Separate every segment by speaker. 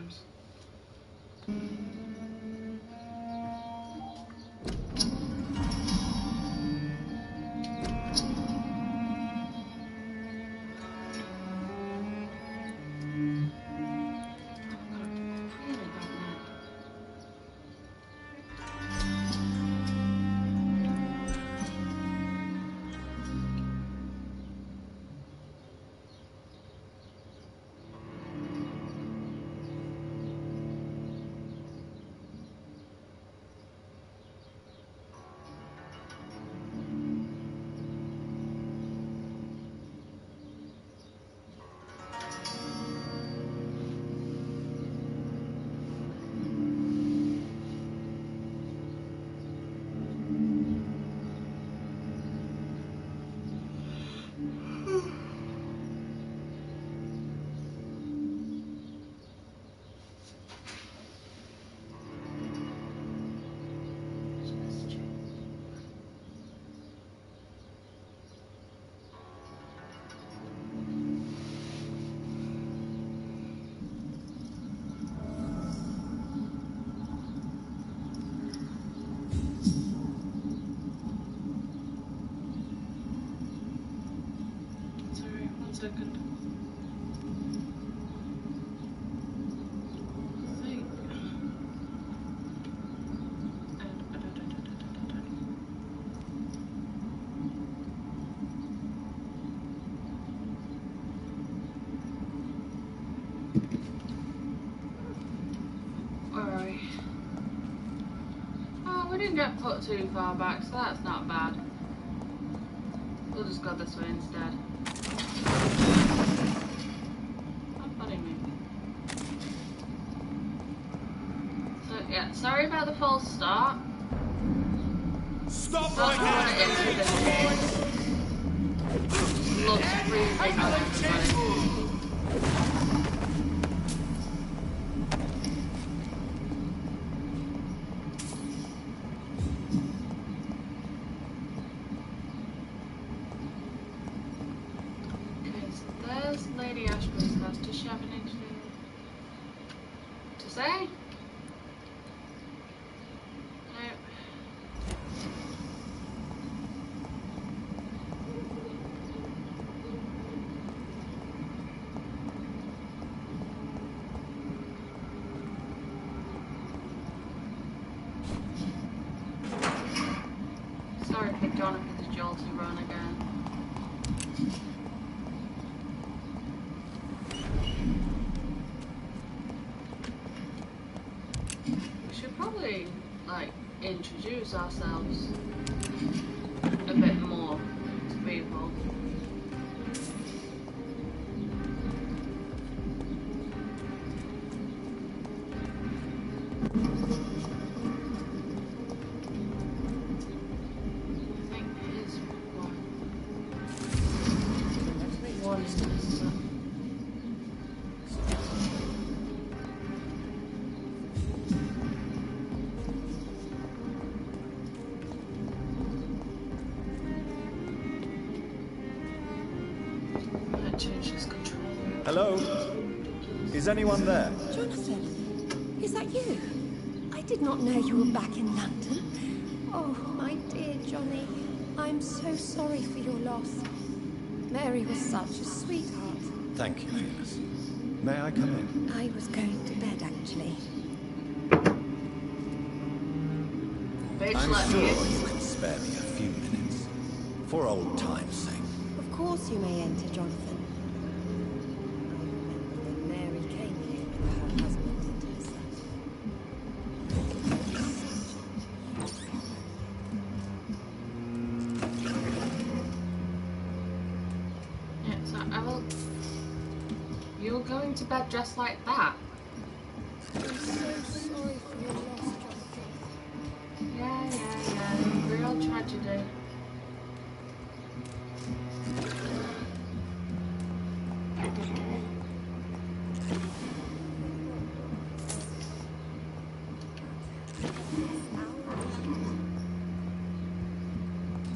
Speaker 1: times. Second. Where are we? Oh, we didn't get put too far back, so that's not bad. We'll just go this way instead. Yeah, sorry about the false start.
Speaker 2: Stop right now!
Speaker 1: Looks freezing on everybody. Okay, so there's Lady Ashby's house. Does she have anything to say? Sorry for Jonathan's jolty run again. We should probably, like, introduce ourselves a bit more to people.
Speaker 3: Hello? Is anyone there?
Speaker 4: Jonathan, is that you? I did not know you were back in London. Oh, my dear Johnny, I'm so sorry for your loss. Mary was such a sweetheart.
Speaker 3: Thank you, Venus. May I come in?
Speaker 4: I was going to bed, actually.
Speaker 3: I'm sure you can spare me a few minutes. For old time's sake.
Speaker 4: Of course you may enter, Jonathan. Mary came here with her husband and herself.
Speaker 1: Yeah, so I will... You're going to bed just like that?
Speaker 4: I'm so sorry for your loss, Jonathan.
Speaker 1: Yeah. Real tragedy.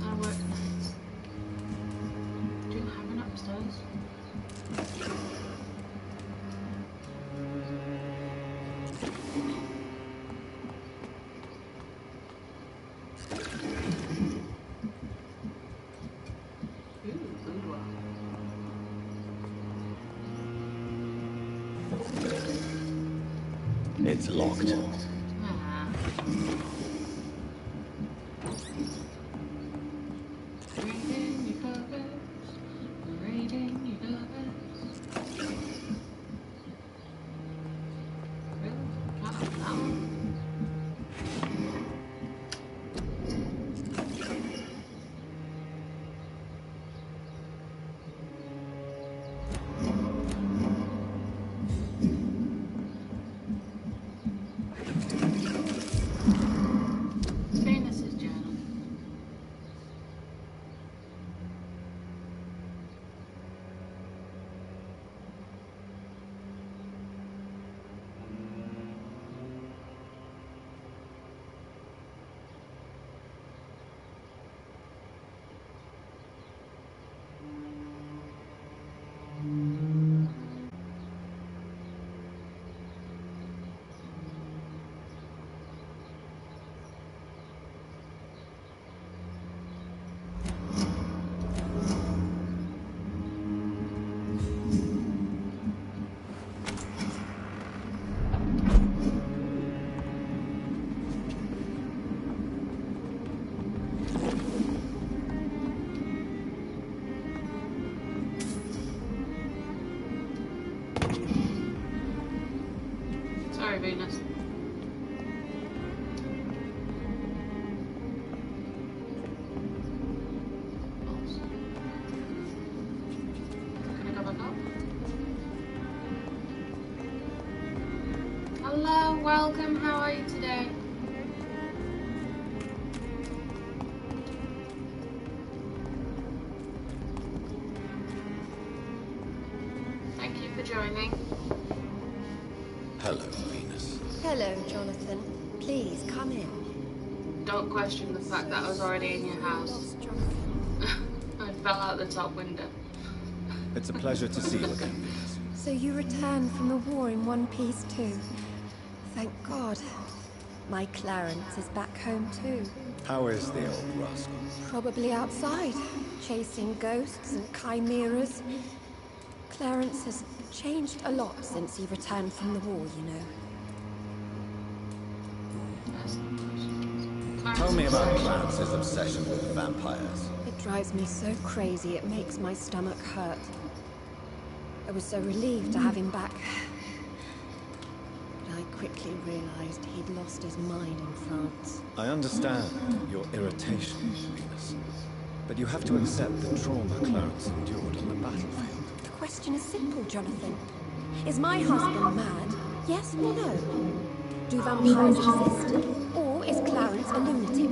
Speaker 1: I work nights. Do you have an upstairs?
Speaker 3: It's locked.
Speaker 1: Ah. Reading your covers, reading your covers. Really? Can't open that one. Venus's journal. Sorry, Venus. Oops. Can I go back up? Hello, welcome. How are you today? Thank you for joining.
Speaker 3: Hello, Venus.
Speaker 4: Hello, Jonathan. Please, come in.
Speaker 1: Don't question the fact that I was already in your house.
Speaker 4: Lost Jonathan.
Speaker 1: I fell out the top window.
Speaker 3: It's a pleasure to see you again, Venus.
Speaker 4: So you returned from the war in one piece too. Thank God. My Clarence is back home too.
Speaker 3: How is the old rascal?
Speaker 4: Probably outside, chasing ghosts and chimeras. Clarence has changed a lot since he returned from the war, you know.
Speaker 3: Tell me about Clarence's obsession with vampires.
Speaker 4: It drives me so crazy it makes my stomach hurt. I was so relieved to have him back. But I quickly realized he'd lost his mind in France.
Speaker 3: I understand your irritation, Venus. But you have to accept the trauma Clarence endured on the battlefield.
Speaker 4: The question is simple, Jonathan. Is my husband mad? Yes or no? Do vampires exist? Or is Clarence a lunatic?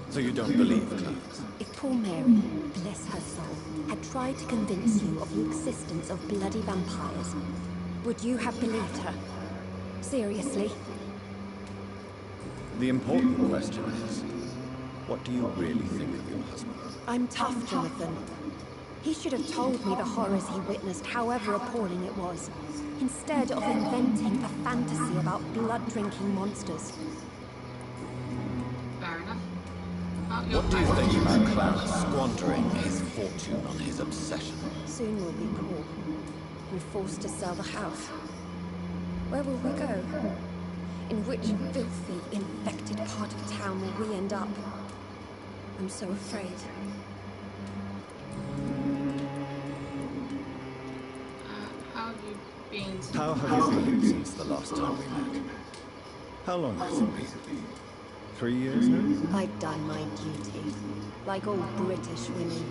Speaker 3: So you don't believe Clarence?
Speaker 4: If poor Mary, bless her soul, had tried to convince you of the existence of bloody vampires, would you have believed her? Seriously?
Speaker 3: The important question is, what do you really think of your husband?
Speaker 4: I'm tough, Jonathan. He should have told me the horrors he witnessed, however appalling it was, instead of inventing a fantasy about blood-drinking monsters.
Speaker 1: Fair enough.
Speaker 3: What do you think about Clarence squandering his fortune on his obsession?
Speaker 4: Soon we'll be poor, and forced to sell the house. Where will we go? In which filthy, infected part of town will we end up? I'm so afraid.
Speaker 1: How have you been?
Speaker 3: How have you been since the last time we met? How long has it been? 3 years now?
Speaker 4: I've done my duty, like all British women.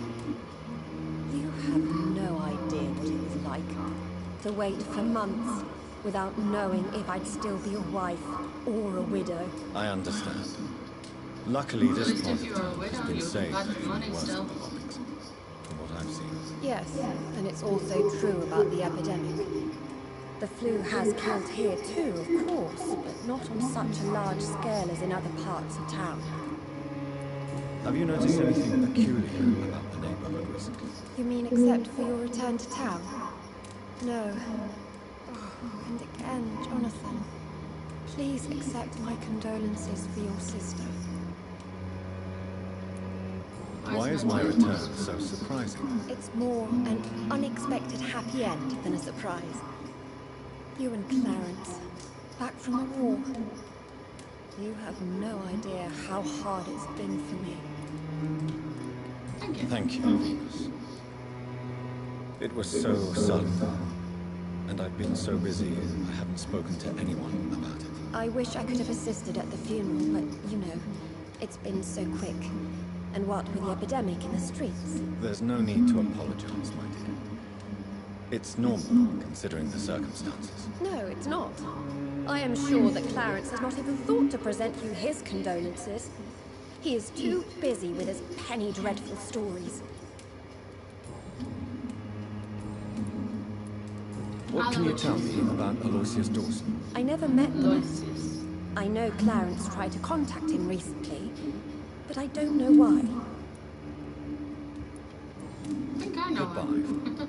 Speaker 4: You have no idea what it was like to wait for months without knowing if I'd still be a wife or a widow.
Speaker 3: I understand. Luckily,
Speaker 1: At
Speaker 3: this
Speaker 1: least
Speaker 3: part
Speaker 1: if
Speaker 3: of
Speaker 1: you were a
Speaker 3: town
Speaker 1: widow,
Speaker 3: has been
Speaker 1: you would
Speaker 3: saved
Speaker 1: have had
Speaker 3: from
Speaker 1: money
Speaker 3: the worst
Speaker 1: still.
Speaker 3: of the bombings, from what I've seen.
Speaker 4: Yes, and it's also true about the epidemic. The flu has killed here too, of course, but not on such a large scale as in other parts of town.
Speaker 3: Have you noticed anything peculiar about the neighborhood recently?
Speaker 4: You mean except for your return to town? No. Oh, and again, Jonathan. Please accept my condolences for your sister.
Speaker 3: Why is my return so surprising?
Speaker 4: It's more an unexpected happy end than a surprise. You and Clarence, back from the war. You have no idea how hard it's been for me.
Speaker 1: Thank you.
Speaker 3: Thank you, Venus. It was so sudden, and I've been so busy, I haven't spoken to anyone about it.
Speaker 4: I wish I could have assisted at the funeral, but, you know, it's been so quick. And what with the epidemic in the streets?
Speaker 3: There's no need to apologize, my dear. It's normal, considering the circumstances.
Speaker 4: No, it's not. I am sure that Clarence has not even thought to present you his condolences. He is too busy with his penny dreadful stories.
Speaker 3: What can you tell me about Aloysius Dawson?
Speaker 4: I never met the man.
Speaker 1: Aloysius.
Speaker 4: I know Clarence tried to contact him recently, but I don't know why.
Speaker 1: I think I know
Speaker 3: Goodbye.
Speaker 1: him.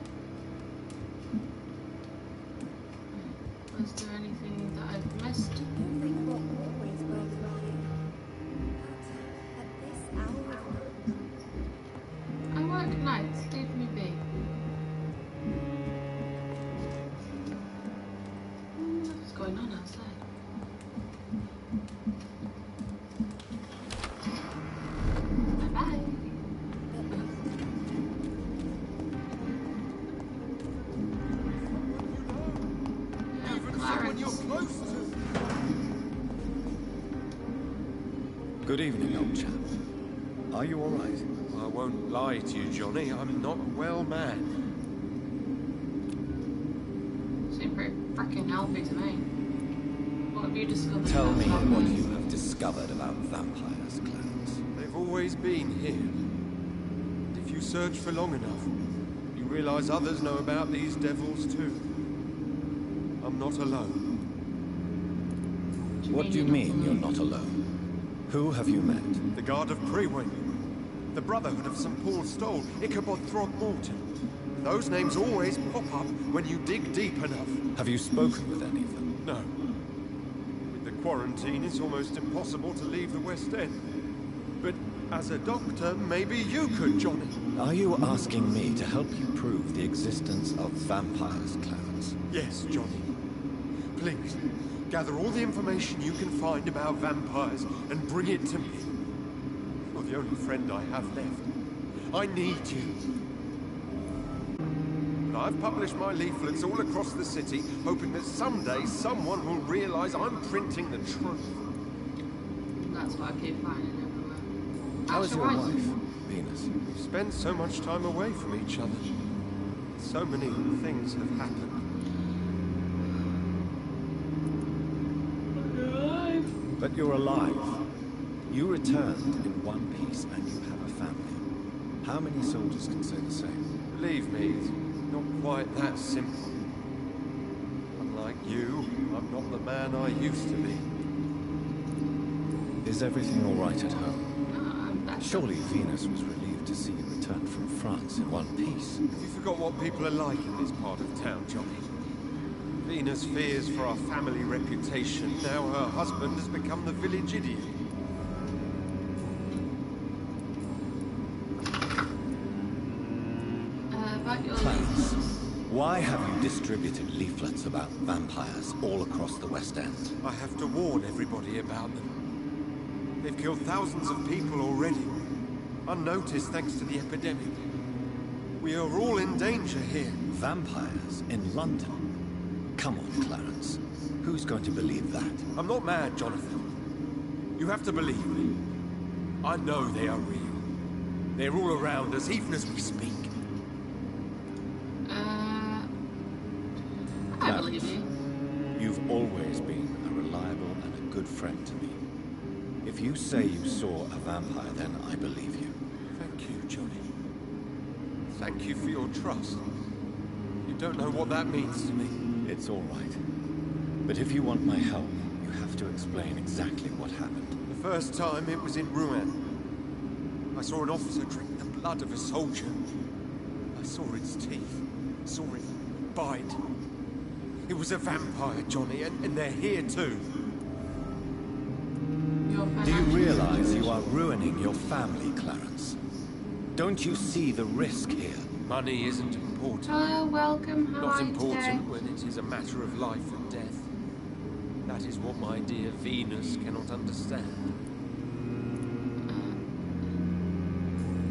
Speaker 1: Was there anything that I've missed?
Speaker 4: Everything will always work for you. But at this hour...
Speaker 1: I work nights, leave me be. What's going on outside? Bye-bye. Clarence.
Speaker 3: Good evening, old chap. Are you all right?
Speaker 2: I won't lie to you, Johnny. I'm not a well man.
Speaker 1: Seem pretty freaking healthy to me. What have you discovered?
Speaker 3: Tell
Speaker 1: about
Speaker 3: me
Speaker 1: vampires?
Speaker 3: what you have discovered about vampires, Clarence.
Speaker 2: They've always been here. And if you search for long enough, you realize others know about these devils too. I'm not alone.
Speaker 3: What do you mean you're not alone? Who have you met?
Speaker 2: The Guard of Preway, the Brotherhood of St. Paul Stole, Ichabod Throgmorton. Those names always pop up when you dig deep enough.
Speaker 3: Have you spoken with any of them?
Speaker 2: No. With the quarantine, it's almost impossible to leave the West End. But as a doctor, maybe you could, Johnny.
Speaker 3: Are you asking me to help you prove the existence of vampires, Clarence?
Speaker 2: Yes, Johnny. Please, gather all the information you can find about vampires and bring it to me. You're the only friend I have left. I need you. And I've published my leaflets all across the city, hoping that someday someone will realize I'm printing the truth.
Speaker 1: That's what I keep finding everywhere.
Speaker 3: How is
Speaker 1: Actually,
Speaker 3: your
Speaker 1: right.
Speaker 3: wife, Venus?
Speaker 2: We've spent so much time away from each other. So many things have happened.
Speaker 3: But you're alive. You returned in one piece and you have a family. How many soldiers can say the same?
Speaker 2: Believe me, it's not quite that simple. Unlike you, I'm not the man I used to be.
Speaker 3: Is everything all right at home?
Speaker 1: No, I'm back.
Speaker 3: Surely Venus was relieved to see you return from France in one piece.
Speaker 2: Have you forgot what people are like in this part of town, Johnny? Venus fears for our family reputation. Now her husband has become the village idiot.
Speaker 1: About your
Speaker 3: Clarence,
Speaker 1: leaflets.
Speaker 3: why have you distributed leaflets about vampires all across the West End?
Speaker 2: I have to warn everybody about them. They've killed thousands of people already, unnoticed thanks to the epidemic. We are all in danger here.
Speaker 3: Vampires in London? Come on, Clarence. Who's going to believe that?
Speaker 2: I'm not mad, Jonathan. You have to believe me. I know they are real. They're all around us, even as we speak.
Speaker 1: I believe you.
Speaker 3: You've always been a reliable and a good friend to me. If you say you saw a vampire, then I believe you.
Speaker 2: Thank you, Johnny. Thank you for your trust. You don't know what that means to me.
Speaker 3: It's all right. But if you want my help, you have to explain exactly what happened.
Speaker 2: The first time it was in Rouen. I saw an officer drink the blood of a soldier. I saw its teeth. Saw it bite. It was a vampire, Johnny, and they're here too.
Speaker 3: Do you realize you are ruining your family, Clarence? Don't you see the risk here?
Speaker 2: Money isn't important.
Speaker 1: Hello, welcome. How
Speaker 2: Not
Speaker 1: are you
Speaker 2: important
Speaker 1: today?
Speaker 2: when it is a matter of life and death. That is what my dear Venus cannot understand.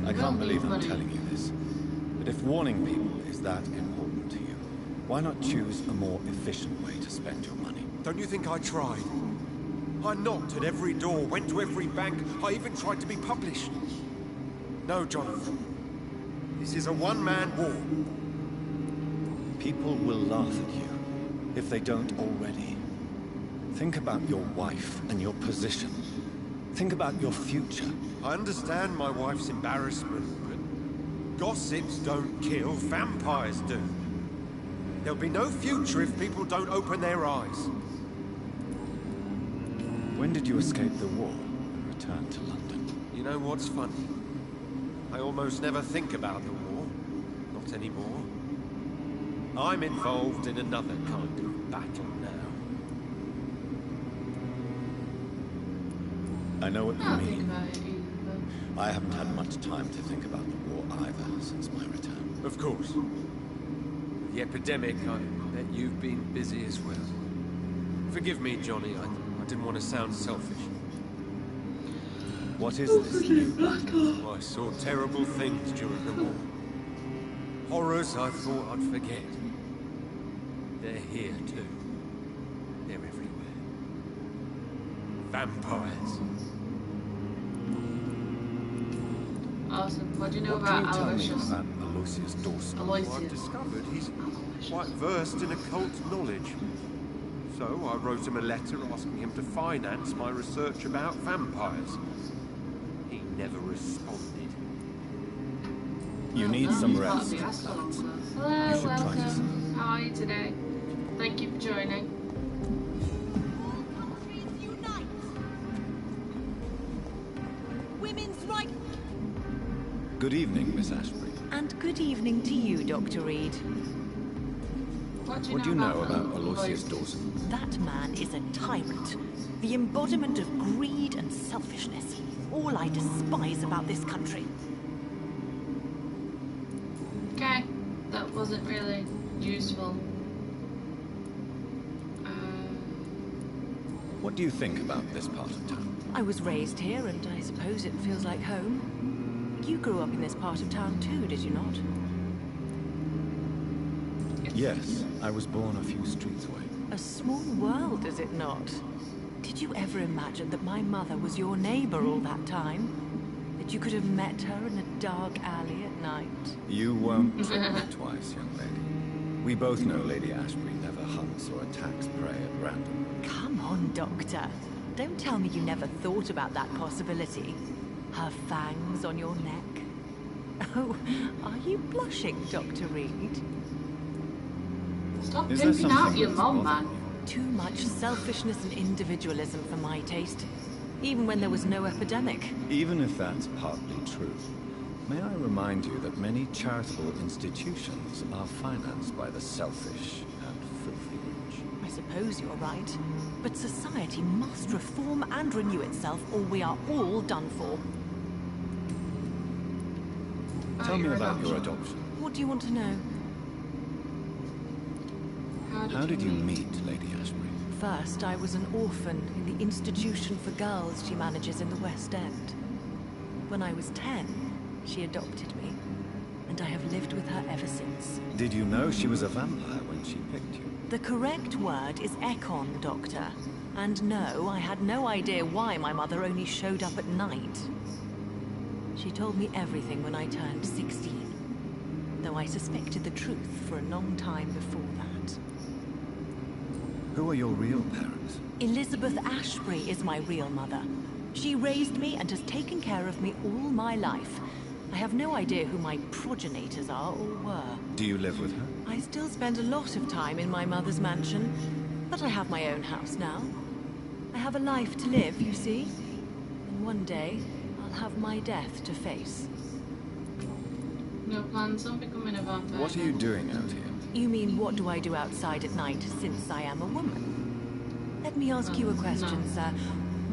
Speaker 3: I can't believe I'm telling you this, but if warning people is that important to you, why not choose a more efficient way to spend your money?
Speaker 2: Don't you think I tried? I knocked at every door, went to every bank, I even tried to be published. No, Jonathan. This is a one-man war.
Speaker 3: People will laugh at you, if they don't already. Think about your wife and your position. Think about your future.
Speaker 2: I understand my wife's embarrassment, but gossips don't kill, vampires do. There'll be no future if people don't open their eyes.
Speaker 3: When did you escape the war and return to London?
Speaker 2: You know what's funny? I almost never think about the war. Not anymore. I'm involved in another kind of battle now.
Speaker 3: I know what you
Speaker 1: I'll think
Speaker 3: mean.
Speaker 1: about it either,
Speaker 3: I haven't had much time to think about the war either since my return.
Speaker 2: Of course. The epidemic, I bet you've been busy as well. Forgive me, Johnny, I didn't want to sound selfish.
Speaker 3: What is this?
Speaker 2: I saw terrible things during the war. Horrors I thought I'd forget. They're here too. They're everywhere. Vampires.
Speaker 1: Awesome. What do you know
Speaker 3: What can
Speaker 1: about
Speaker 3: you tell me
Speaker 1: Aloysius?
Speaker 3: about Aloysius Dawson?
Speaker 2: Well, I've
Speaker 1: Aloysius.
Speaker 2: discovered he's quite versed in occult knowledge. So I wrote him a letter asking him to finance my research about vampires. He never responded.
Speaker 3: You need some rest.
Speaker 1: Hello,
Speaker 3: You should try
Speaker 1: welcome.
Speaker 3: this.
Speaker 1: How are you today? Thank you for joining.
Speaker 5: Women's right.
Speaker 3: Good evening, Miss Ashbury.
Speaker 5: And good evening to you, Dr. Reed.
Speaker 1: What
Speaker 3: What do you know about Aloysius Dawson?
Speaker 5: That man is a tyrant, the embodiment of greed and selfishness. All I despise about this country.
Speaker 1: Okay, that wasn't really useful.
Speaker 3: What do you think about this part of town?
Speaker 5: I was raised here, and I suppose it feels like home. You grew up in this part of town too, did you not?
Speaker 3: Yes, I was born a few streets away.
Speaker 5: A small world, is it not? Did you ever imagine that my mother was your neighbor all that time? That you could have met her in a dark alley at night?
Speaker 3: You won't tell me twice, young lady. We both know Lady Ashbury never hunts or attacks prey at random.
Speaker 5: Come on, Doctor. Don't tell me you never thought about that possibility. Her fangs on your neck. Oh, are you blushing, Dr. Reed?
Speaker 1: Stop
Speaker 3: Is there
Speaker 1: pimping out
Speaker 3: something
Speaker 1: your
Speaker 3: that's
Speaker 1: mom,
Speaker 3: bothering
Speaker 1: man.
Speaker 5: Too much selfishness and individualism for my taste. Even when there was no epidemic.
Speaker 3: Even if that's partly true, may I remind you that many charitable institutions are financed by the selfish and filthy rich.
Speaker 5: I suppose you're right. But society must reform and renew itself, or we are all done for.
Speaker 3: Tell me
Speaker 1: your
Speaker 3: about your
Speaker 1: adoption.
Speaker 3: adoption.
Speaker 5: What do you want to know?
Speaker 3: How did you meet Lady Ashbury?
Speaker 5: First, I was an orphan in the institution for girls she manages in the West End. When I was 10, she adopted me, and I have lived with her ever since.
Speaker 3: Did you know she was a vampire when she picked you?
Speaker 5: The correct word is Ekon, Doctor. And no, I had no idea why my mother only showed up at night. She told me everything when I turned 16, though I suspected the truth for a long time before that.
Speaker 3: Who are your real parents?
Speaker 5: Elizabeth Ashbury is my real mother. She raised me and has taken care of me all my life. I have no idea who my progenitors are or were.
Speaker 3: Do you live with her?
Speaker 5: I still spend a lot of time in my mother's mansion, but I have my own house now. I have a life to live, you see. And one day, I'll have my death to face.
Speaker 1: No plans on becoming a vampire.
Speaker 3: What are you doing out here?
Speaker 5: You mean, what do I do outside at night since I am a woman? Let me ask you a question,
Speaker 1: no.
Speaker 5: sir.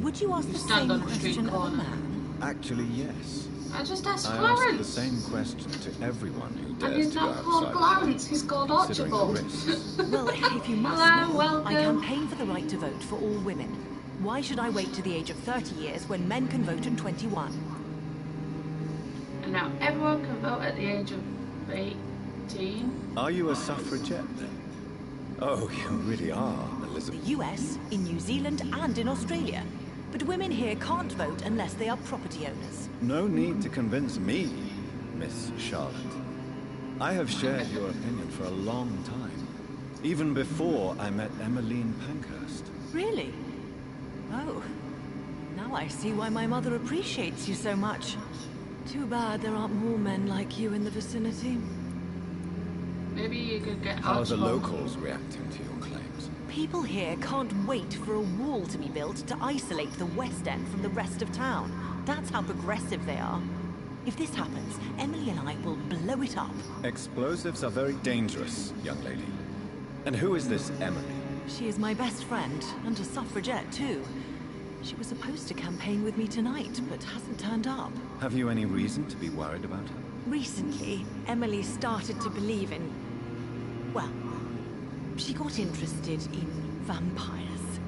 Speaker 5: Would you ask
Speaker 1: You
Speaker 5: the
Speaker 1: stand
Speaker 5: same
Speaker 1: on the street
Speaker 5: question of a
Speaker 1: corner.
Speaker 5: man?
Speaker 3: Actually, yes.
Speaker 1: I just asked
Speaker 3: I
Speaker 1: Clarence.
Speaker 3: ask the same question to everyone who
Speaker 1: And
Speaker 3: dares
Speaker 1: he's
Speaker 3: to go
Speaker 1: not called
Speaker 3: outside
Speaker 1: Clarence, he's called
Speaker 3: considering the
Speaker 1: Archibald.
Speaker 3: risks.
Speaker 5: Well, if you must
Speaker 1: Hello,
Speaker 5: know,
Speaker 1: welcome.
Speaker 5: I campaign for the right to vote for all women. Why should I wait to the age of 30 years when men can vote at 21?
Speaker 1: And now everyone can vote at the age of 18.
Speaker 3: Are you a suffragette then? Oh, you really are, Elizabeth.
Speaker 5: The US, in New Zealand, and in Australia. But women here can't vote unless they are property owners.
Speaker 3: No need to convince me, Miss Charlotte. I have shared your opinion for a long time. Even before I met Emmeline Pankhurst.
Speaker 5: Really? Oh. Now I see why my mother appreciates you so much. Too bad there aren't more men like you in the vicinity.
Speaker 1: Maybe you could get
Speaker 3: How are the
Speaker 1: Archibald.
Speaker 3: locals reacting to your claims?
Speaker 5: People here can't wait for a wall to be built to isolate the West End from the rest of town. That's how progressive they are. If this happens, Emily and I will blow it up.
Speaker 3: Explosives are very dangerous, young lady. And who is this Emily?
Speaker 5: She is my best friend, and a suffragette too. She was supposed to campaign with me tonight, but hasn't turned up.
Speaker 3: Have you any reason to be worried about her?
Speaker 5: Recently, Emily started to believe in... well, she got interested in vampires.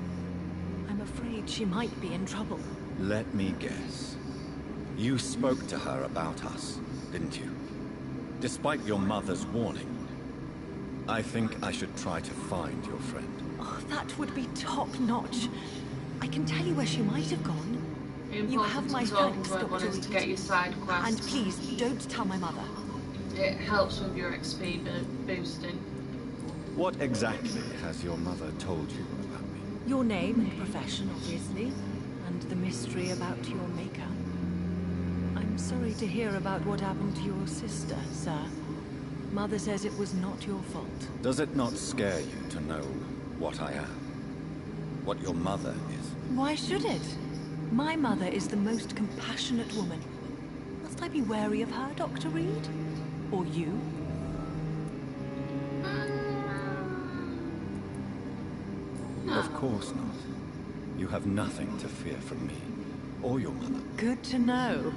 Speaker 5: I'm afraid she might be in trouble.
Speaker 3: Let me guess. You spoke to her about us, didn't you? Despite your mother's warning. I think I should try to find your friend.
Speaker 5: Oh, that would be top-notch. I can tell you where she might have gone. You have my thanks, Dr.
Speaker 1: To get your
Speaker 5: Reed.
Speaker 1: side quest.
Speaker 5: And please, don't tell my mother.
Speaker 1: It helps with your XP boosting.
Speaker 3: What exactly has your mother told you about me?
Speaker 5: Your name and profession, obviously, and the mystery about your maker. I'm sorry to hear about what happened to your sister, sir. Mother says it was not your fault.
Speaker 3: Does it not scare you to know what I am? What your mother is?
Speaker 5: Why should it? My mother is the most compassionate woman. Must I be wary of her, Dr. Reed? Or you?
Speaker 1: No.
Speaker 3: Of course not. You have nothing to fear from me, or your mother.
Speaker 5: Good to know.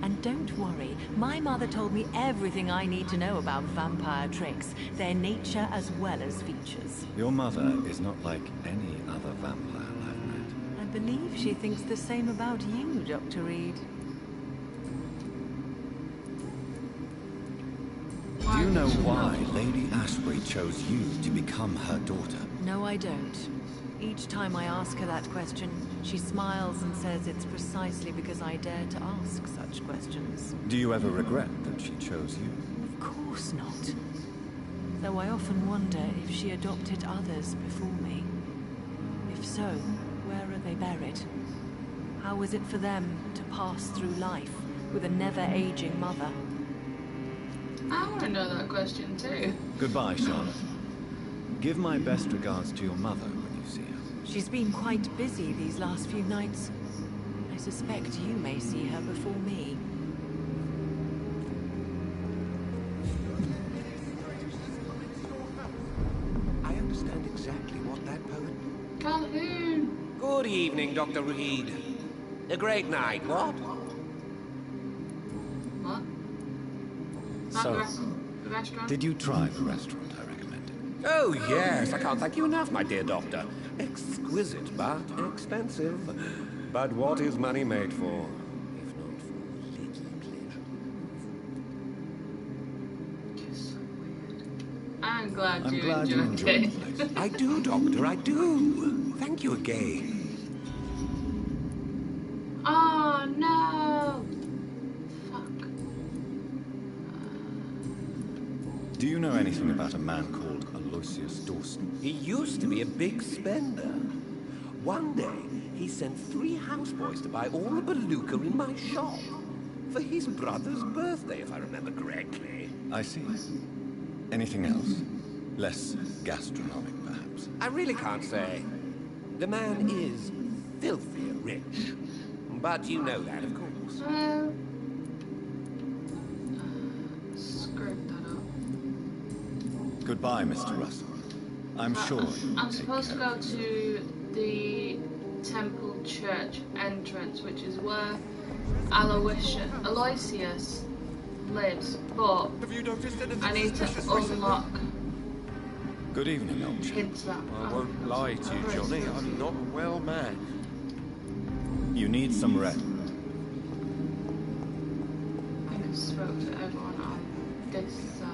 Speaker 5: And don't worry, my mother told me everything I need to know about vampire tricks, their nature as well as features.
Speaker 3: Your mother is not like any other vampire I've met.
Speaker 5: I believe she thinks the same about you, Dr. Reed.
Speaker 3: Do you know why Lady Ashbury chose you to become her daughter?
Speaker 5: No, I don't. Each time I ask her that question, she smiles and says it's precisely because I dare to ask such questions.
Speaker 3: Do you ever regret that she chose you?
Speaker 5: Of course not. Though I often wonder if she adopted others before me. If so, where are they buried? How was it for them to pass through life with a never-aging mother?
Speaker 1: I want to know that question too.
Speaker 3: Goodbye, Charlotte. Give my best regards to your mother when you see her.
Speaker 5: She's been quite busy these last few nights. I suspect you may see her before me.
Speaker 6: I understand exactly what that poet...
Speaker 1: Calhoun!
Speaker 6: Good evening, Dr. Reed. A great night, what?
Speaker 1: What? Not
Speaker 3: So,
Speaker 1: the restaurant?
Speaker 3: Did you try the restaurant I recommended?
Speaker 6: Oh, yes. I can't thank you enough, my dear doctor. Exquisite, but expensive. But what is money made for, if not for little pleasure?
Speaker 1: You're so weird. I'm glad
Speaker 3: I'm
Speaker 1: you
Speaker 3: glad you
Speaker 1: enjoyed
Speaker 3: enjoyed
Speaker 1: it.
Speaker 3: the place.
Speaker 6: I do, Doctor, I do. Thank you again.
Speaker 1: Oh no! Fuck.
Speaker 3: Do you know anything about a man called Aloysius Dawson?
Speaker 6: He used to be a big spender. One day, he sent 3 houseboys to buy all the beluga in my shop. For his brother's birthday, if I remember correctly.
Speaker 3: I see. Anything else? Less gastronomic, perhaps?
Speaker 6: I really can't say. The man is filthy rich. But you know that, of course.
Speaker 1: Screw that up.
Speaker 3: Goodbye, Mr. Russell. I'm sure you'll
Speaker 1: I'm
Speaker 3: take
Speaker 1: supposed to
Speaker 3: care
Speaker 1: go
Speaker 3: of
Speaker 1: to the temple church entrance, which is where Aloysius lives, but
Speaker 2: Have you noticed anything
Speaker 1: I need to
Speaker 2: suspicious recently?
Speaker 1: unlock
Speaker 3: Good evening, old chap.
Speaker 1: hints that.
Speaker 2: I won't lie to you, Johnny. I'm not a well man.
Speaker 3: You need some red.
Speaker 1: I think I spoke to everyone on this side.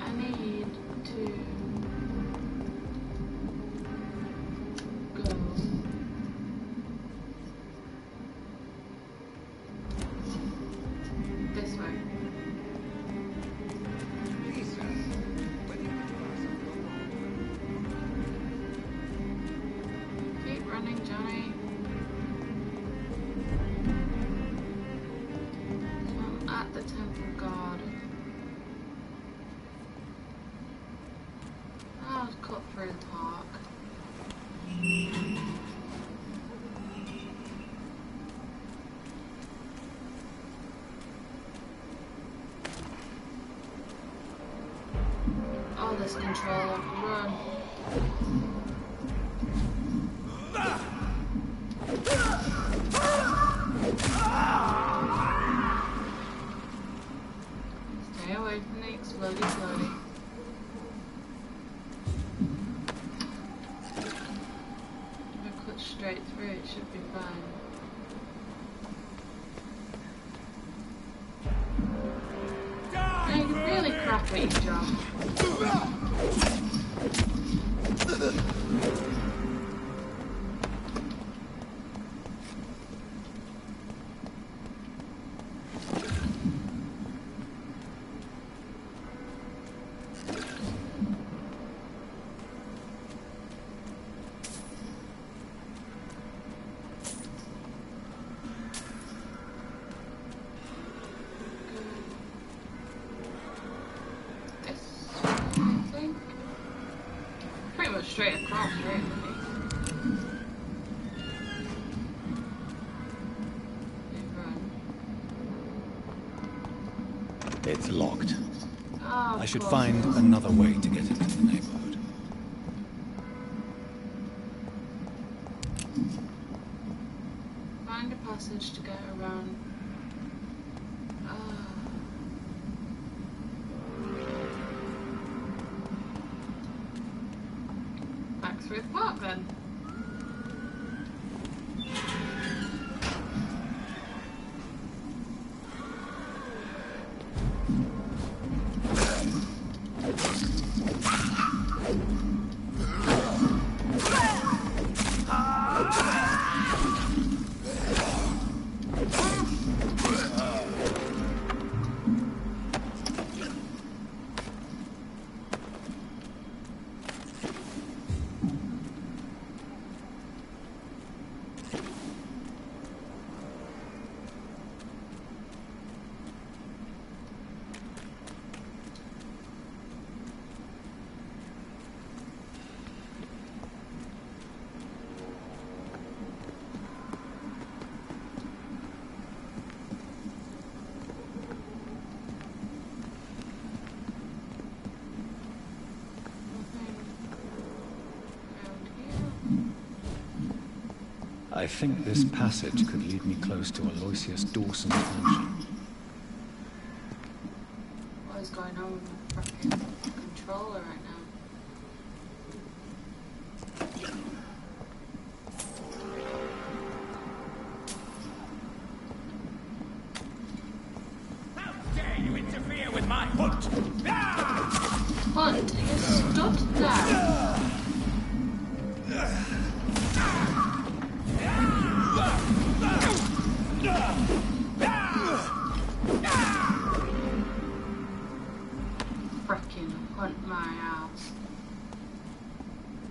Speaker 1: I need to go this way. Keep running, Johnny. So I'm at the temple guard. I'll cut through the park. Oh, this controller. Run. Stay away from the explodey floaty. If I cut straight through, it should be fine. Now you're really crap at your job. I think. Pretty much straight across, really. Run.
Speaker 3: It's locked.
Speaker 1: Oh,
Speaker 3: I should
Speaker 1: of
Speaker 3: find
Speaker 1: course.
Speaker 3: another way to get into the neighborhood.
Speaker 1: Find a passage to get around. Back through the park then.
Speaker 3: I think this passage could lead me close to Aloysius Dawson's mansion.
Speaker 1: What is going on with my fucking controller right now?
Speaker 2: How dare you interfere with my hunt?
Speaker 1: Hunt, you stood there. Frickin' hunt my ass.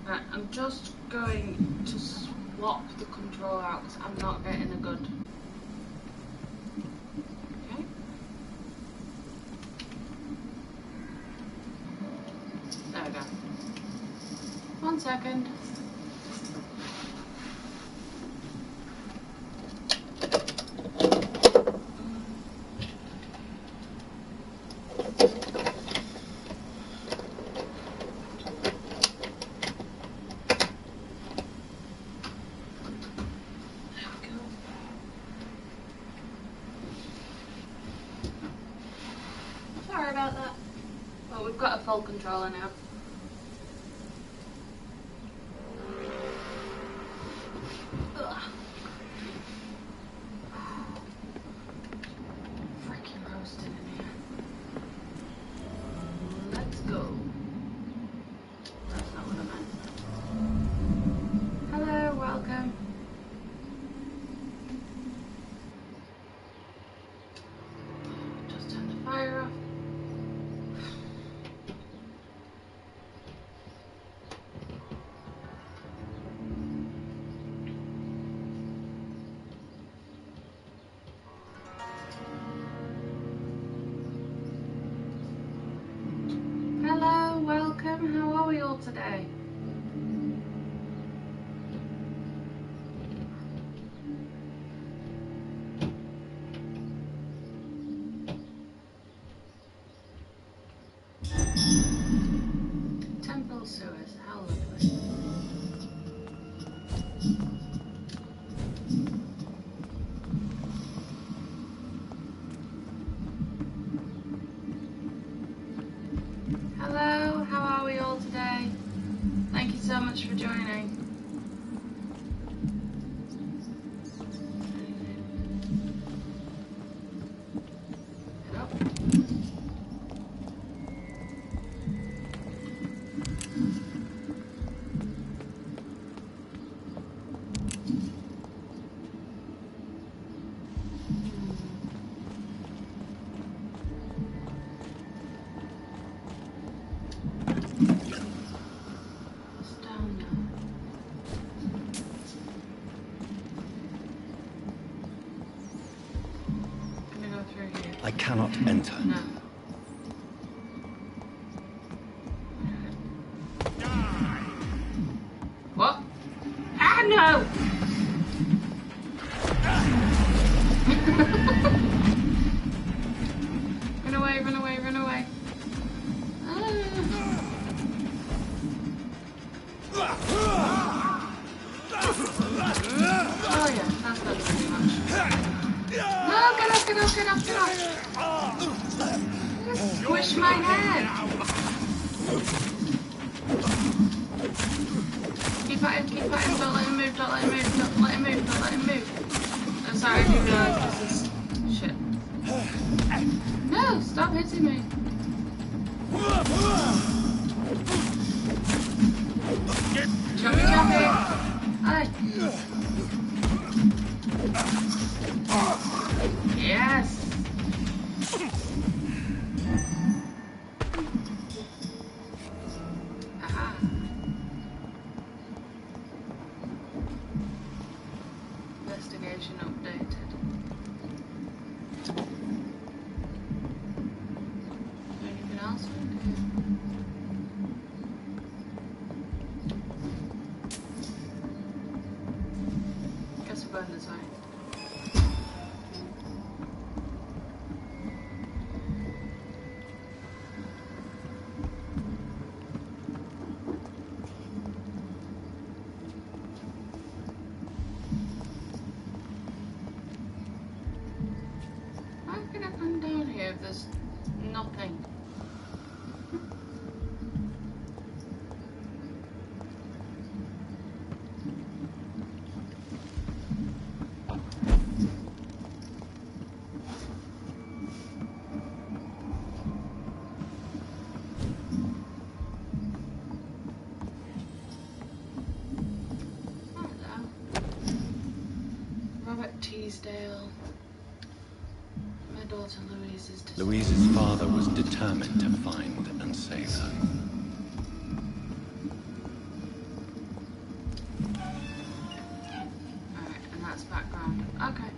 Speaker 1: Right, I'm just going to swap the controller out because I'm not getting a good. Okay. There we go. 1 second. full controller now. Ugh. Freaking roasting in here. Let's go. That's not what I meant. Hello, welcome. Just turn the fire off. Hello, welcome. How are we all today? Temple sewers, how lovely. Hello, how are we all today? Thank you so much for joining. Get up. It's down now. I'm gonna go through here.
Speaker 3: I cannot enter.
Speaker 1: No. What? Ah, no! Run away, run away, run away. Ah. Oh yeah, that's not very much. No, get up, get up, get up, get up. Squish my head. Keep at him, don't let him move, don't let him move, don't let him move, don't let him move. I'm sorry, I didn't realise this is shit. No, stop hitting me. Choppy, choppy. Aye. Yes. Aha. Investigation updated. Anything else? Guess we're going this way. How can I come down here if there's nothing? Hello. Robert Teasdale. My daughter Louise is disabled.
Speaker 3: Louise's father was determined to find and save her.
Speaker 1: Alright, and that's background. Okay.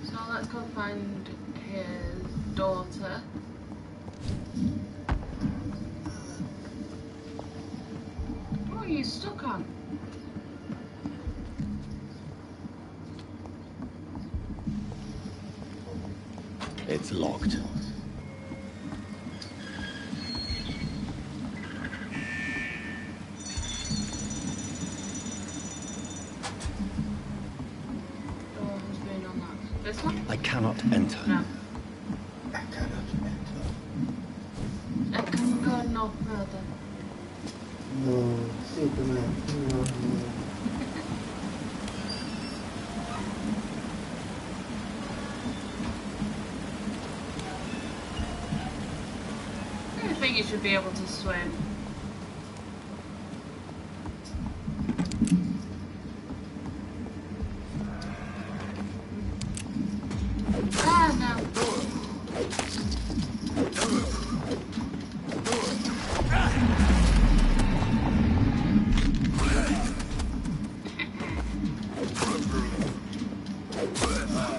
Speaker 1: So let's go find his daughter. What are you stuck on?
Speaker 3: It's locked.
Speaker 1: Door has been unlocked. This one?
Speaker 3: I cannot enter.
Speaker 1: No.
Speaker 7: I cannot enter.
Speaker 1: I can go no further.
Speaker 7: No, Superman. No.
Speaker 1: I think you should be able to swim. Ah, no.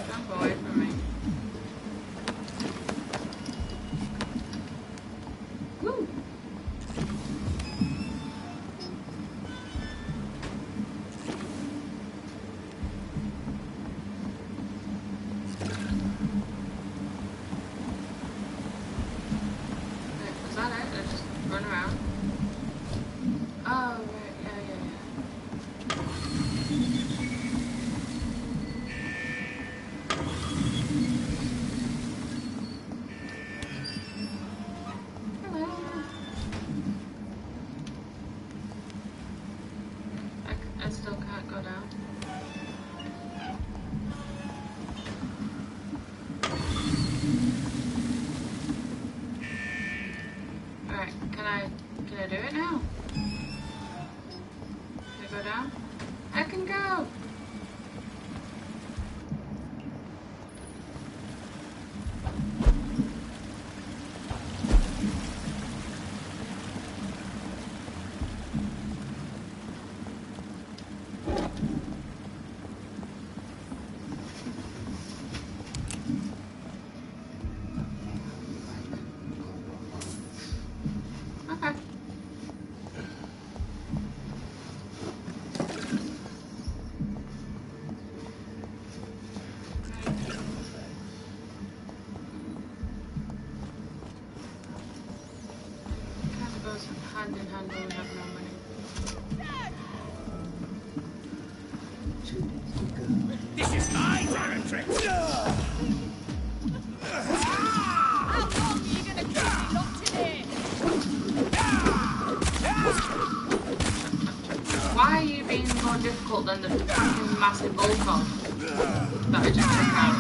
Speaker 1: Don't go away from me. Woo! Is that it? I just run around? Oh, right. Yeah. Hello. I still can't go down. Alright, can I do it now? Can I go down? I can go! Okay. Kind of goes hand in hand when we have no money.
Speaker 7: Two days to go.
Speaker 6: This is my territory!
Speaker 8: How long are you gonna keep me locked in here?
Speaker 1: Why are you being more difficult than the fucking massive bullfrog that I just took out?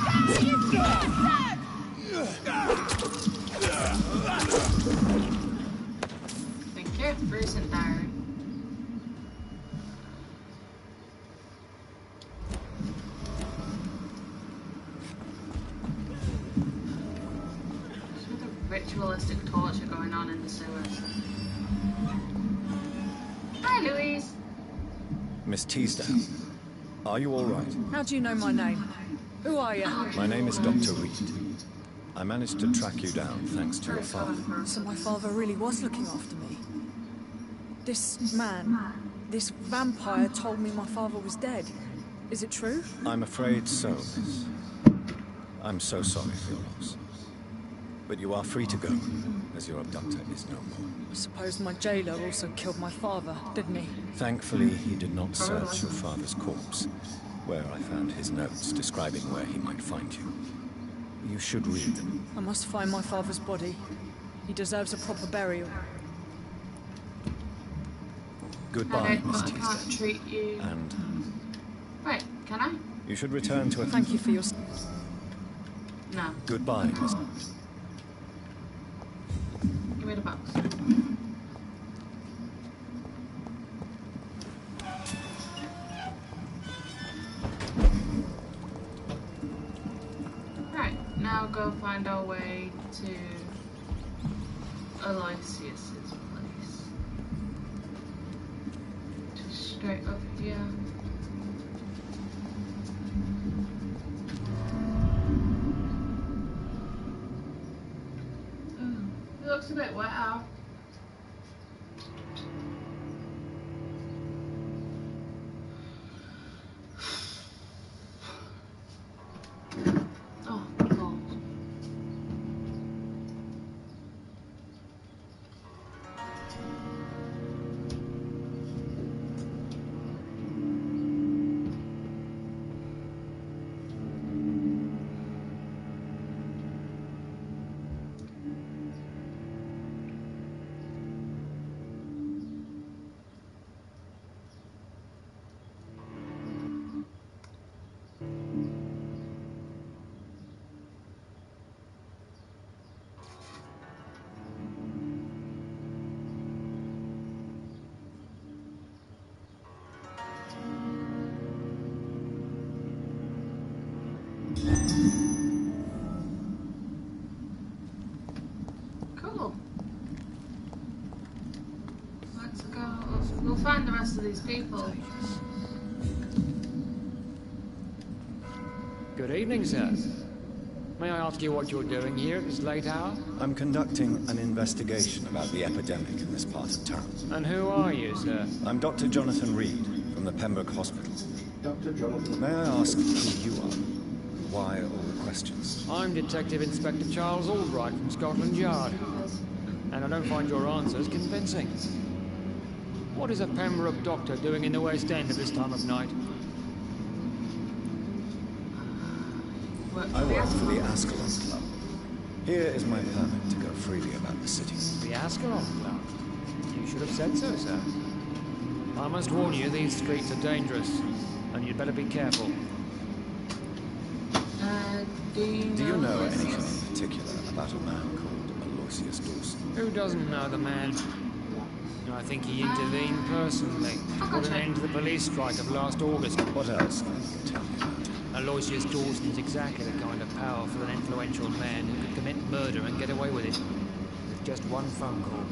Speaker 1: Thank you, recent diary. There's with a ritualistic torture going on in the sewers. Hi, Louise.
Speaker 3: Miss Teasdale, are you all right?
Speaker 8: How do you know my name? Who are you?
Speaker 3: My name is Dr. Reed. I managed to track you down thanks to your father.
Speaker 8: So my father really was looking after me. This man, this vampire told me my father was dead. Is it true?
Speaker 3: I'm afraid so, miss. I'm so sorry for your loss. But you are free to go, as your abductor is no more.
Speaker 8: I suppose my jailer also killed my father, didn't he?
Speaker 3: Thankfully, he did not search your father's corpse, where I found his notes describing where he might find you. You should read them.
Speaker 8: I must find my father's body. He deserves a proper burial.
Speaker 3: Goodbye,
Speaker 1: But
Speaker 3: Miss
Speaker 1: I can't
Speaker 3: Teasdale.
Speaker 1: treat you.
Speaker 3: And
Speaker 1: Wait, can I?
Speaker 3: you should return to a...
Speaker 8: Thank you for your...
Speaker 1: No.
Speaker 3: Goodbye, Miss...
Speaker 1: Give me the box. Right, now go find our way to Aloysius's place. Just straight up here. It looks a bit wet out. Oh, God. find the rest of these people.
Speaker 9: Good evening, sir. May I ask you what you're doing here at this late hour?
Speaker 3: I'm conducting an investigation about the epidemic in this part of town.
Speaker 9: And who are you, sir?
Speaker 3: I'm Dr. Jonathan Reed from the Pembroke Hospital.
Speaker 7: Dr. Jonathan.
Speaker 3: May I ask who you are? Why all the questions?
Speaker 9: I'm Detective Inspector Charles Albright from Scotland Yard. And I don't find your answers convincing. What is a Pembroke doctor doing in the West End at this time of night?
Speaker 3: I work for the Ascalon Club. Here is my permit to go freely about the city.
Speaker 9: The Ascalon Club? You should have said so, sir. I must warn you, these streets are dangerous, and you'd better be careful.
Speaker 1: Do
Speaker 3: you know anything in particular about a man called Aloysius Dawson?
Speaker 9: Who doesn't know the man? I think he intervened personally to put an end to the police strike of last August.
Speaker 3: What else can you tell me about him?
Speaker 9: Aloysius Dawson is exactly the kind of powerful and influential man who could commit murder and get away with it. With just one phone call.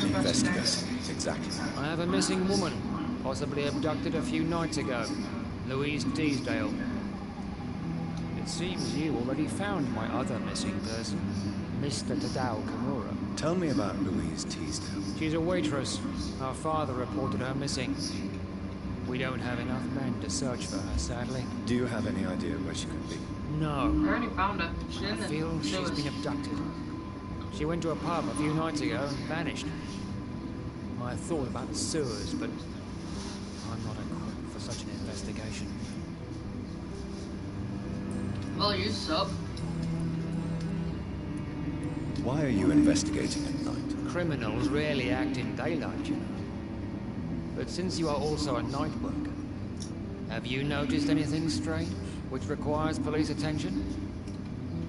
Speaker 3: Investigating exactly.
Speaker 9: I have a missing woman, possibly abducted a few nights ago. Louise Teasdale. It seems you already found my other missing person, Mr. Tadao Kimura.
Speaker 3: Tell me about Louise Teasdale.
Speaker 9: She's a waitress. Our father reported her missing. We don't have enough men to search for her, sadly.
Speaker 3: Do you have any idea where she could be?
Speaker 9: No.
Speaker 1: I already found her. She's in
Speaker 9: I feel she's been abducted. She went to a pub a few nights ago and vanished. I thought about the sewers, but I'm not equipped for such an investigation.
Speaker 1: Well, you suck.
Speaker 3: Why are you investigating at night?
Speaker 9: Criminals rarely act in daylight, you know. But since you are also a night worker, have you noticed anything strange which requires police attention?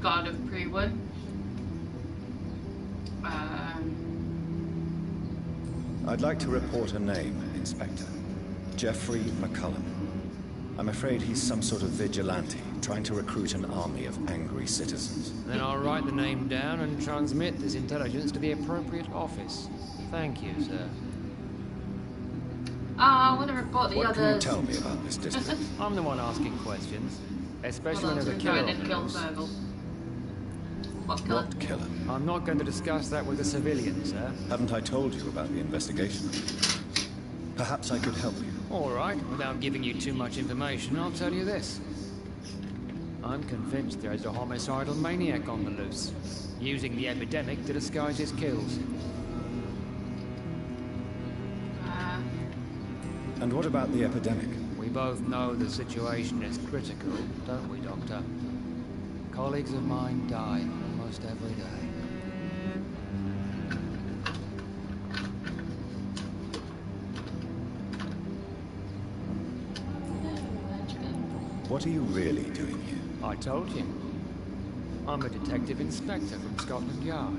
Speaker 1: God of Prewood.
Speaker 3: I'd like to report a name, Inspector. Jeffrey McCullum. I'm afraid he's some sort of vigilante, trying to recruit an army of angry citizens.
Speaker 9: Then I'll write the name down and transmit this intelligence to the appropriate office. Thank you, sir.
Speaker 1: I want to report the
Speaker 3: What
Speaker 1: others.
Speaker 3: can you tell me about this district?
Speaker 9: I'm the one asking questions, especially
Speaker 1: Well,
Speaker 9: when there's a killer on the loose.
Speaker 1: What killer?
Speaker 3: What killer?
Speaker 9: I'm not going to discuss that with the civilians, sir.
Speaker 3: Haven't I told you about the investigation? Perhaps I could help you.
Speaker 9: All right, without giving you too much information, I'll tell you this. I'm convinced there's a homicidal maniac on the loose, using the epidemic to disguise his kills.
Speaker 3: And what about the epidemic?
Speaker 9: We both know the situation is critical, don't we, Doctor? Colleagues of mine die almost every day.
Speaker 3: What are you really doing here?
Speaker 9: I told you. I'm a detective inspector from Scotland Yard,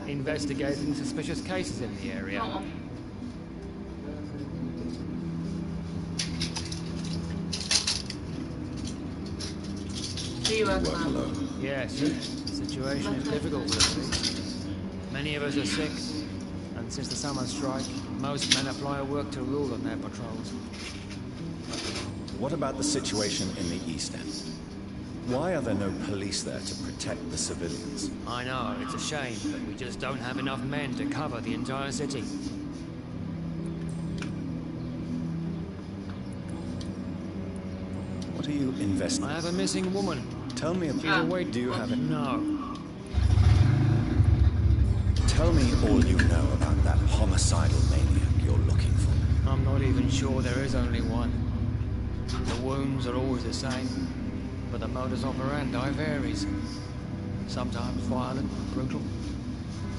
Speaker 9: investigating suspicious cases in the area.
Speaker 1: Oh. Do you work alone?
Speaker 9: Yes, the situation is difficult for us. Many of us are sick, and since the summer strike, most men apply a work to rule on their patrols.
Speaker 3: What about the situation in the East End? Why are there no police there to protect the civilians?
Speaker 9: I know, it's a shame, but we just don't have enough men to cover the entire city.
Speaker 3: What are you investigating?
Speaker 9: I have a missing woman.
Speaker 3: Tell me about...
Speaker 9: She's away.
Speaker 3: Do you have it?
Speaker 9: No.
Speaker 3: Tell me all you know about that homicidal maniac you're looking for.
Speaker 9: I'm not even sure there is only one. The wounds are always the same. but the modus operandi varies. Sometimes violent and brutal,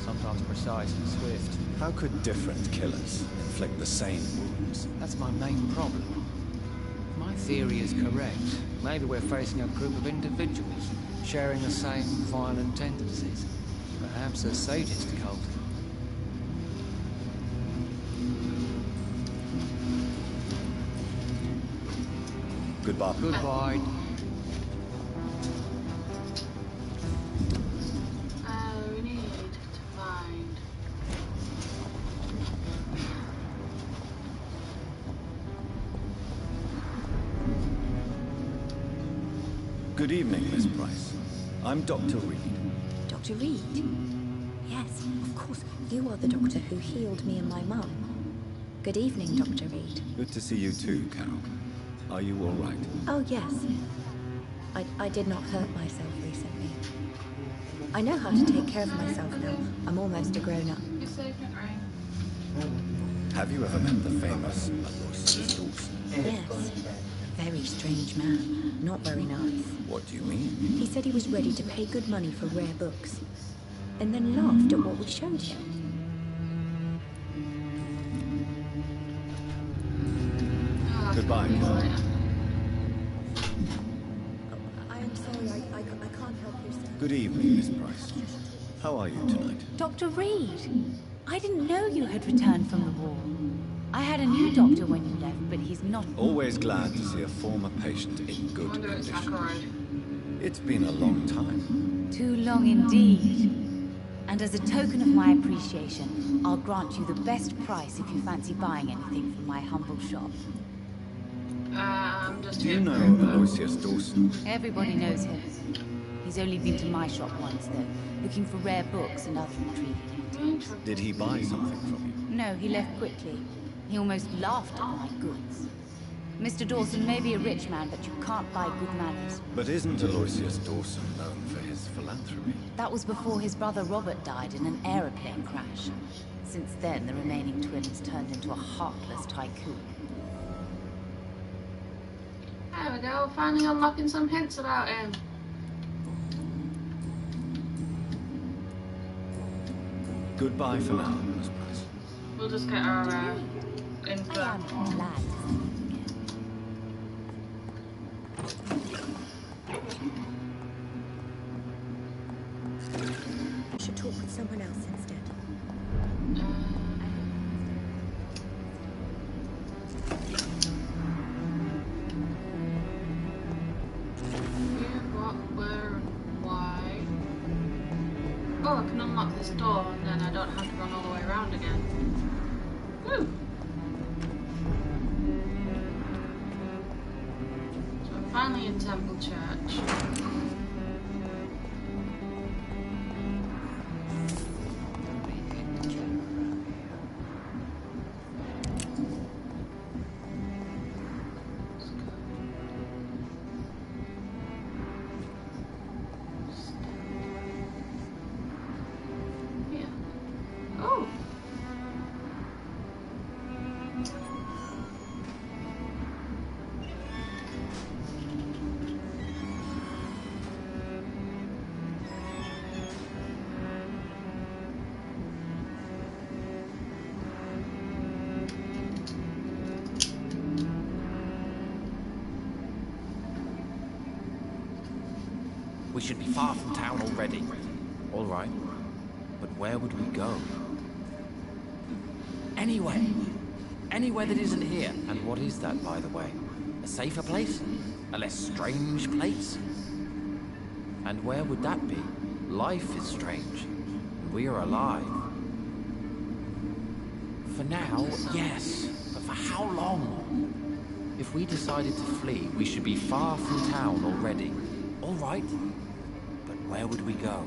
Speaker 9: sometimes precise and swift.
Speaker 3: How could different killers inflict the same wounds?
Speaker 9: That's my main problem. If my theory is correct, maybe we're facing a group of individuals sharing the same violent tendencies. Perhaps a sadist cult.
Speaker 3: Goodbye.
Speaker 9: Goodbye.
Speaker 1: We need to find...
Speaker 3: Good evening, Miss Price. I'm Dr. Reed.
Speaker 10: Dr. Reed? Yes, of course. You are the doctor who healed me and my mum. Good evening, Dr. Reed.
Speaker 3: Good to see you too, Carol. Are you all right?
Speaker 10: Oh, yes. I did not hurt myself recently. I know how to take care of myself now. I'm almost a grown-up.
Speaker 1: You're safe, right?
Speaker 3: Have you ever met the famous Aloysius Dawson?
Speaker 10: Yes. A very strange man. Not very nice.
Speaker 3: What do you mean?
Speaker 10: He said he was ready to pay good money for rare books, and then laughed at what we showed him.
Speaker 3: Goodbye, Carol.
Speaker 10: I am sorry, I can't help you, sir.
Speaker 3: Good evening, Miss Price. How are you tonight?
Speaker 11: Dr. Reed, I didn't know you had returned from the war. I had a new doctor when you left, but he's not...
Speaker 3: Always glad to see a former patient in
Speaker 1: I
Speaker 3: good
Speaker 1: wonder it's
Speaker 3: condition.
Speaker 1: Ackroyd.
Speaker 3: It's been a long time.
Speaker 11: Too long indeed. And as a token of my appreciation, I'll grant you the best price if you fancy buying anything from my humble shop.
Speaker 1: I'm just
Speaker 3: Do you
Speaker 1: here
Speaker 3: know
Speaker 1: for a book.
Speaker 3: Aloysius Dawson?
Speaker 11: Everybody knows him. He's only been to my shop once, though, looking for rare books and other intriguing.
Speaker 3: Did he buy something from you?
Speaker 11: No, he left quickly. He almost laughed at my goods. Mr. Dawson may be a rich man, but you can't buy good manners.
Speaker 3: But isn't Aloysius Dawson known for his philanthropy?
Speaker 11: That was before his brother Robert died in an aeroplane crash. Since then, the remaining twins turned into a heartless tycoon.
Speaker 1: There we go, finally unlocking some hints about him.
Speaker 3: Goodbye for now, Miss Price.
Speaker 1: We'll just get our info.
Speaker 11: I am glad to see you again.
Speaker 10: I should talk with someone else instead.
Speaker 1: Oh, I can unlock this door and then I don't have to run all the way around again. Woo! So I'm finally in Temple Church. Oh!
Speaker 12: We should be far from town already. All right. But where would we go? Anywhere. Anywhere that isn't here. And what is that, by the way? A safer place? A less strange place? And where would that be? Life is strange. And we are alive. For now, yes. But for how long? If we decided to flee, we should be far from town already. All right. But where would we go?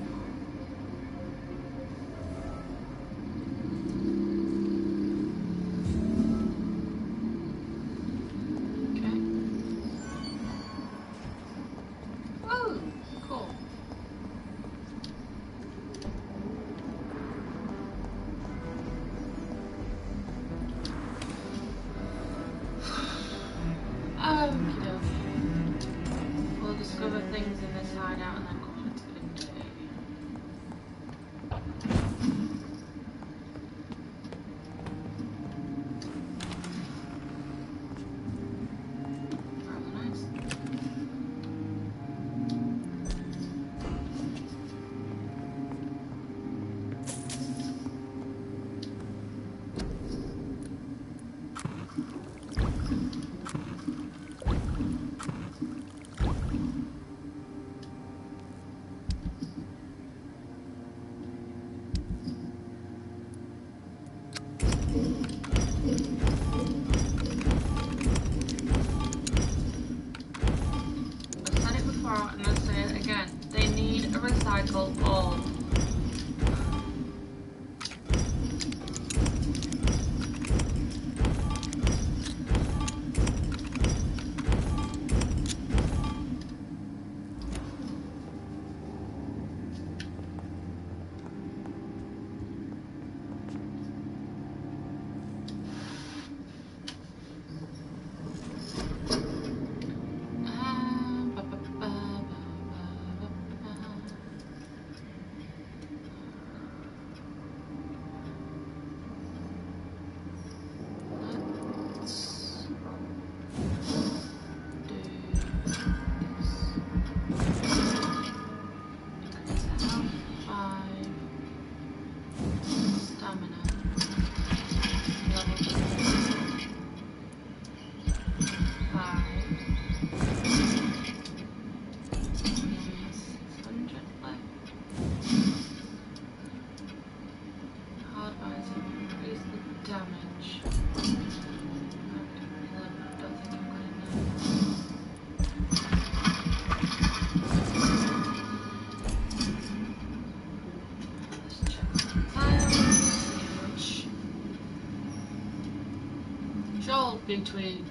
Speaker 1: discover things in this hideout and then conflict into. And I'll say it again, they need a recycle all.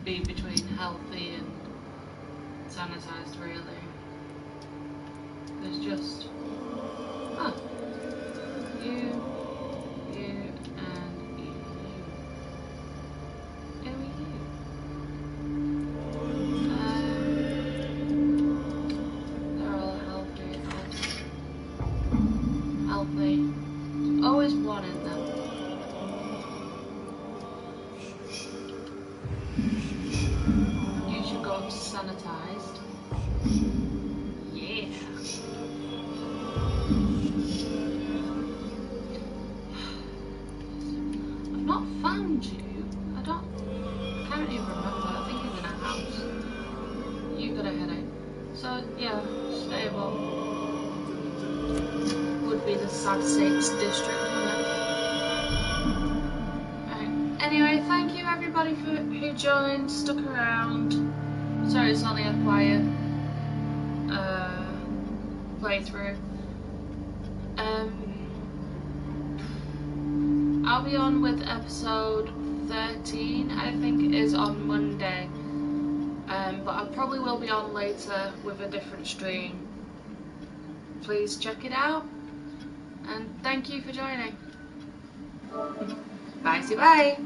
Speaker 1: Be between healthy and sanitized, really. There's just you, and you. Who are you? They're all healthy. Healthy. There's always one in them. Sanitized. Yeah. I've not found you. I can't even remember. I think he's in a house. You got a headache. So yeah, stable. Would be the Sussex district, wouldn't it? Right. Anyway, thank you everybody who joined, stuck around. Sorry it's only a quiet playthrough. I'll be on with episode 13, I think, is on Monday. But I probably will be on later with a different stream. Please check it out. And thank you for joining. Bye, bye.